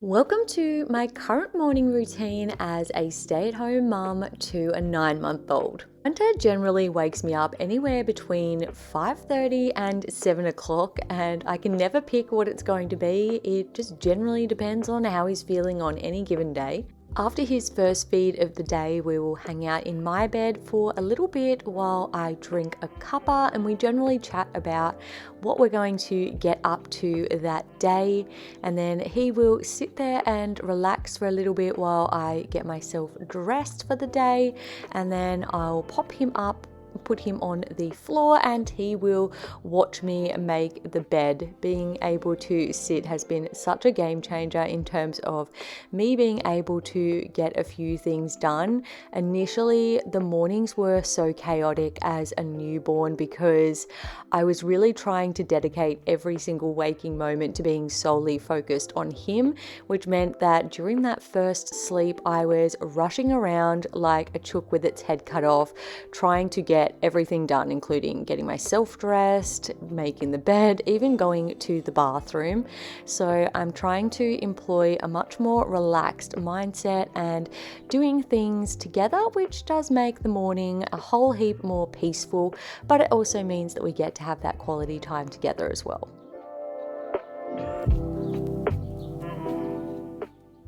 Welcome to my current morning routine as a stay-at-home mum to a 9-month-old. Winter generally wakes me up anywhere between 5:30 and 7 o'clock, and I can never pick what it's going to be. It just generally depends on how he's feeling on any given day. After his first feed of the day, we will hang out in my bed for a little bit while I drink a cuppa, and we generally chat about what we're going to get up to that day. And then he will sit there and relax for a little bit while I get myself dressed for the day, and then I'll pop him up, put him on the floor, and he will watch me make the bed. Being able to sit has been such a game changer in terms of me being able to get a few things done. Initially, the mornings were so chaotic as a newborn because I was really trying to dedicate every single waking moment to being solely focused on him, which meant that during that first sleep, I was rushing around like a chook with its head cut off, trying to get everything done, including getting myself dressed, making the bed, even going to the bathroom. So I'm trying to employ a much more relaxed mindset and doing things together, which does make the morning a whole heap more peaceful, but it also means that we get to have that quality time together as well.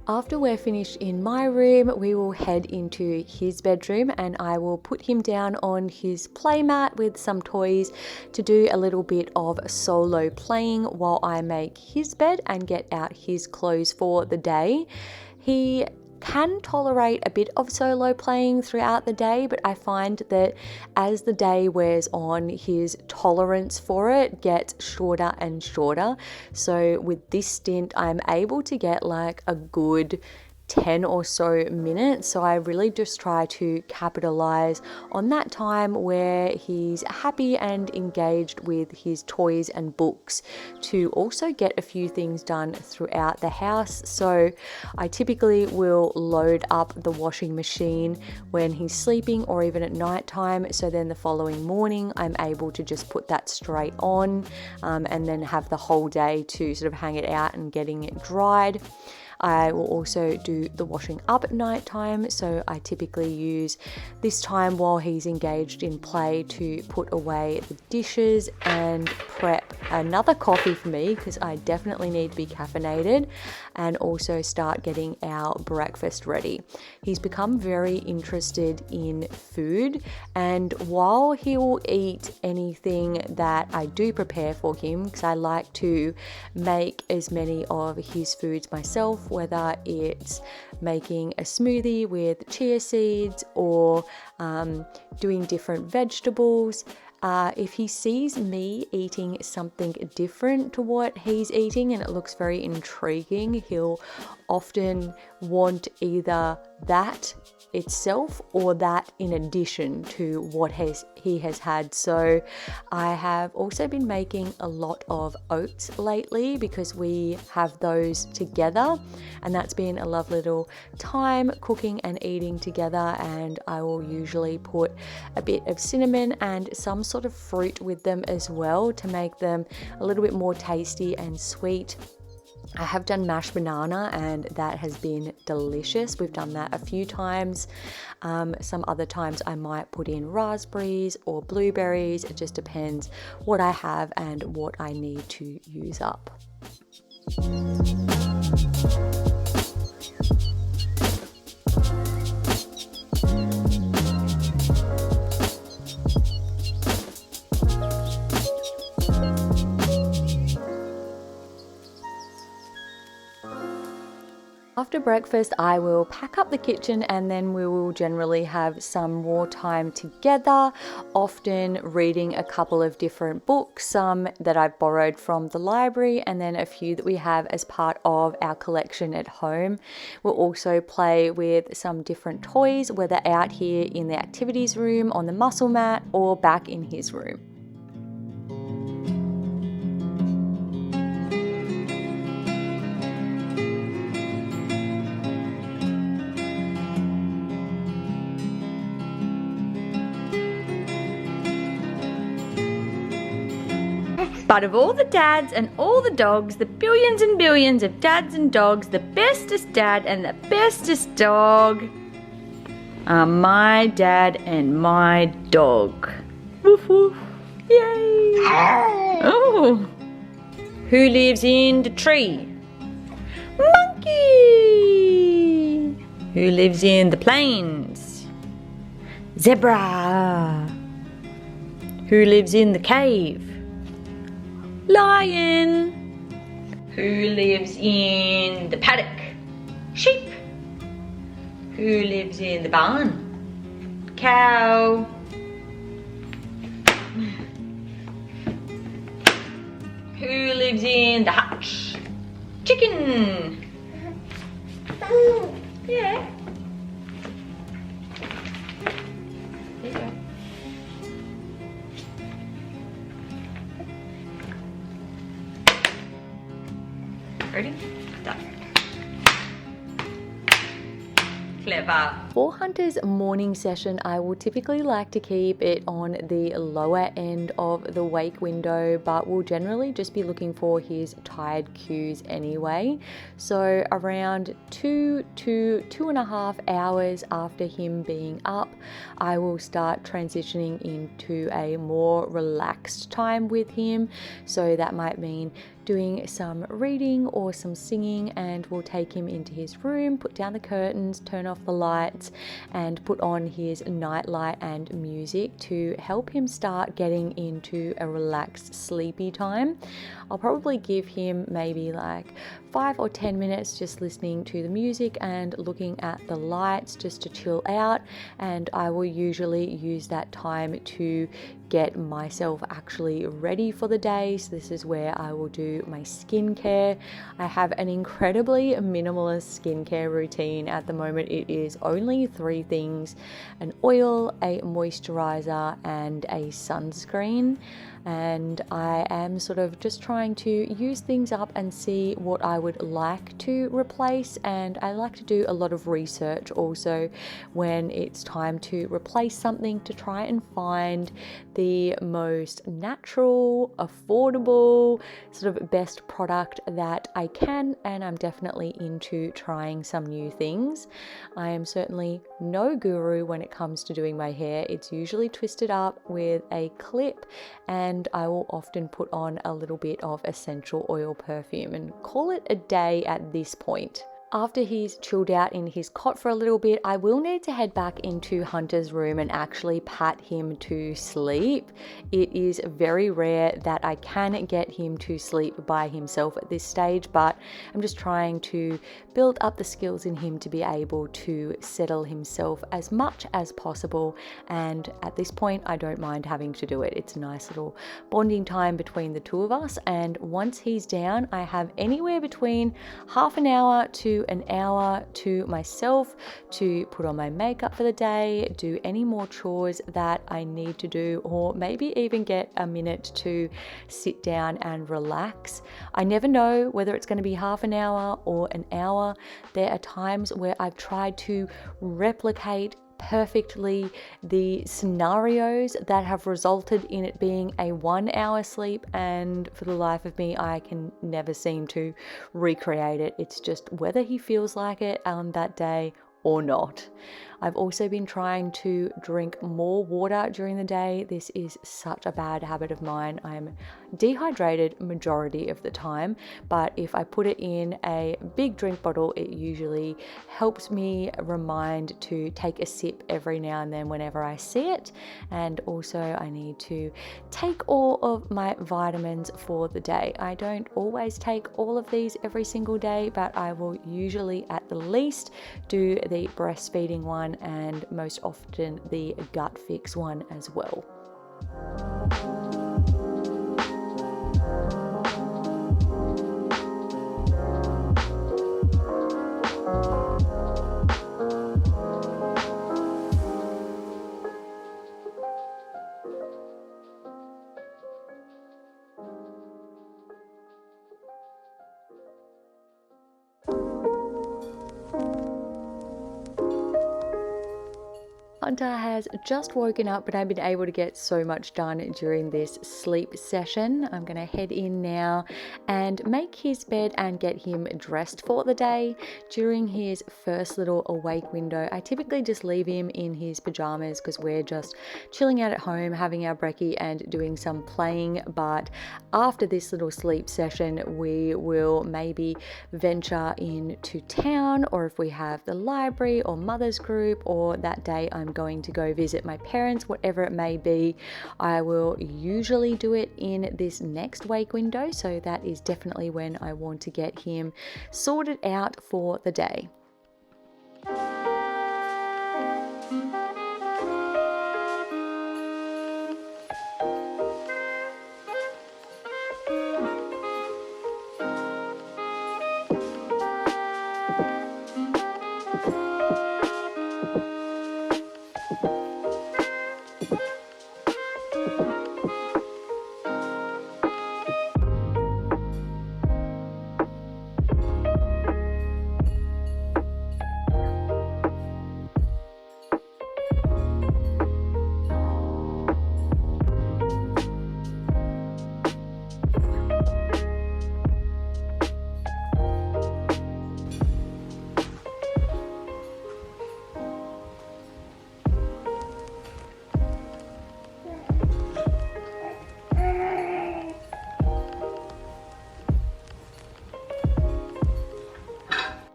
After we're finished in my room, we will head into his bedroom and I will put him down on his playmat with some toys to do a little bit of solo playing while I make his bed and get out his clothes for the day. He can tolerate a bit of solo playing throughout the day, but I find that as the day wears on, his tolerance for it gets shorter and shorter. So with this stint, I'm able to get like a good 10 or so minutes. So I really just try to capitalize on that time where he's happy and engaged with his toys and books to also get a few things done throughout the house. So I typically will load up the washing machine when he's sleeping or even at night time. So then the following morning, I'm able to just put that straight on and then have the whole day to sort of hang it out and getting it dried. I will also do the washing up at night time, so I typically use this time while he's engaged in play to put away the dishes and prep another coffee for me because I definitely need to be caffeinated, and also start getting our breakfast ready. He's become very interested in food, and while he will eat anything that I do prepare for him, because I like to make as many of his foods myself, whether it's making a smoothie with chia seeds or doing different vegetables. If he sees me eating something different to what he's eating and it looks very intriguing, he'll often want either that itself or that in addition to what he has had. So I have also been making a lot of oats lately because we have those together, and that's been a lovely little time cooking and eating together. And I will usually put a bit of cinnamon and some sort of fruit with them as well to make them a little bit more tasty and sweet. I have done mashed banana and that has been delicious. We've done that a few times. Some other times I might put in raspberries or blueberries. It just depends what I have and what I need to use up. After breakfast, I will pack up the kitchen and then we will generally have some more time together, often reading a couple of different books, some that I've borrowed from the library and then a few that we have as part of our collection at home. We'll also play with some different toys, whether out here in the activities room, on the muscle mat, or back in his room. But of all the dads and all the dogs, the billions and billions of dads and dogs, the bestest dad and the bestest dog are my dad and my dog. Woof woof. Yay! Oh! Who lives in the tree? Monkey! Who lives in the plains? Zebra! Who lives in the cave? Lion! Who lives in the paddock? Sheep! Who lives in the barn? Cow! Who lives in the hutch? Chicken! Yeah. There you go. Ready? Done. Clever. For Hunter's morning session, I will typically like to keep it on the lower end of the wake window, but will generally just be looking for his tired cues anyway. So around 2 to 2.5 hours after him being up, I will start transitioning into a more relaxed time with him. So that might mean doing some reading or some singing, and we'll take him into his room, put down the curtains, turn off the lights, and put on his nightlight and music to help him start getting into a relaxed sleepy time. I'll probably give him maybe like 5 or 10 minutes just listening to the music and looking at the lights just to chill out, and I will usually use that time to get myself actually ready for the day. So this is where I will do my skincare. I have an incredibly minimalist skincare routine at the moment. It is only 3 things: an oil, a moisturizer, and a sunscreen. And I am sort of just trying to use things up and see what I would like to replace. And I like to do a lot of research also when it's time to replace something, to try and find the most natural, affordable, sort of best product that I can. And I'm definitely into trying some new things. I am certainly no guru when it comes to doing my hair. It's usually twisted up with a clip, and I will often put on a little bit of essential oil perfume and call it a day at this point. After he's chilled out in his cot for a little bit, I will need to head back into Hunter's room and actually pat him to sleep. It is very rare that I can get him to sleep by himself at this stage, but I'm just trying to build up the skills in him to be able to settle himself as much as possible. And at this point, I don't mind having to do it. It's a nice little bonding time between the two of us. And once he's down, I have anywhere between half an hour to an hour to myself to put on my makeup for the day, do any more chores that I need to do, or maybe even get a minute to sit down and relax. I never know whether it's going to be half an hour or an hour. There are times where I've tried to replicate perfectly the scenarios that have resulted in it being a 1 hour sleep, and for the life of me I can never seem to recreate it. It's just whether he feels like it on that day or not. I've also been trying to drink more water during the day. This is such a bad habit of mine. I'm dehydrated majority of the time, but if I put it in a big drink bottle, it usually helps me remind to take a sip every now and then whenever I see it. And also I need to take all of my vitamins for the day. I don't always take all of these every single day, but I will usually at the least do the breastfeeding one, and most often the gut fix one as well. Hunter has just woken up, but I've been able to get so much done during this sleep session. I'm going to head in now and make his bed and get him dressed for the day. During his first little awake window, I typically just leave him in his pajamas because we're just chilling out at home, having our brekkie and doing some playing. But after this little sleep session, we will maybe venture into town, or if we have the library or mother's group, or that day I'm going to go visit my parents, whatever it may be. I will usually do it in this next wake window, so that is definitely when I want to get him sorted out for the day.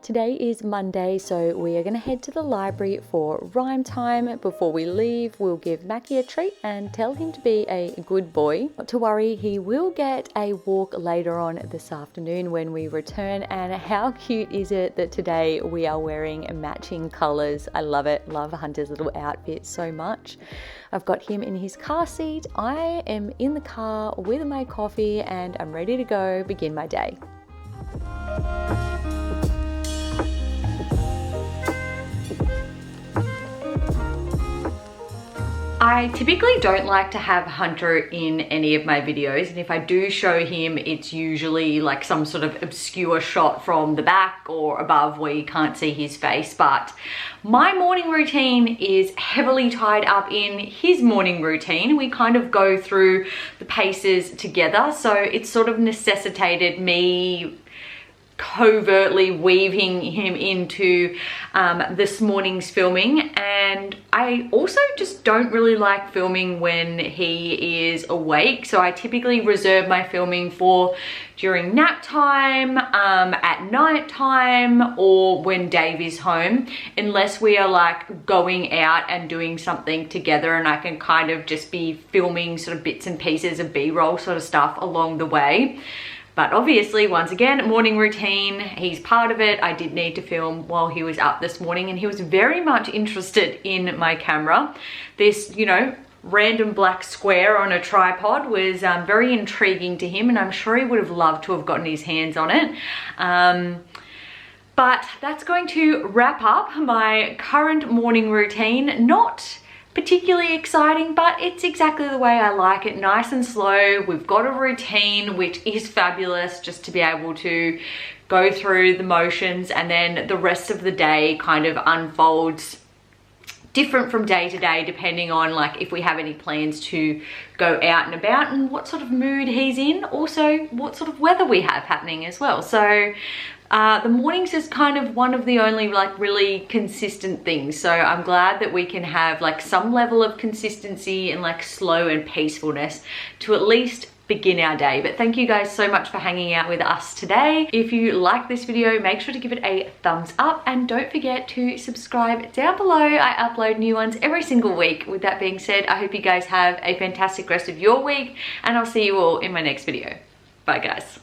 Today is Monday, so we are going to head to the library for rhyme time. Before we leave, we'll give Mackie a treat and tell him to be a good boy. Not to worry, he will get a walk later on this afternoon when we return. And how cute is it that today we are wearing matching colors? I love it. Love Hunter's little outfit so much. I've got him in his car seat. I am in the car with my coffee and I'm ready to go begin my day. I typically don't like to have Hunter in any of my videos, and if I do show him, it's usually like some sort of obscure shot from the back or above where you can't see his face. But my morning routine is heavily tied up in his morning routine. We kind of go through the paces together, so it's sort of necessitated me covertly weaving him into this morning's filming. And I also just don't really like filming when he is awake, so I typically reserve my filming for during nap time, at night time, or when Dave is home, unless we are like going out and doing something together and I can kind of just be filming sort of bits and pieces of B-roll sort of stuff along the way. But obviously, once again, morning routine, he's part of it. I did need to film while he was up this morning, and he was very much interested in my camera. This, you know, random black square on a tripod was very intriguing to him, and I'm sure he would have loved to have gotten his hands on it. But that's going to wrap up my current morning routine. Not particularly exciting, but it's exactly the way I like it, nice and slow. We've got a routine, which is fabulous, just to be able to go through the motions, and then the rest of the day kind of unfolds different from day to day, depending on like if we have any plans to go out and about and what sort of mood he's in, also what sort of weather we have happening as well. So the mornings is kind of one of the only like really consistent things. So I'm glad that we can have like some level of consistency and like slow and peacefulness to at least begin our day. But thank you guys so much for hanging out with us today. If you like this video, make sure to give it a thumbs up and don't forget to subscribe down below. I upload new ones every single week. With that being said, I hope you guys have a fantastic rest of your week, and I'll see you all in my next video. Bye guys.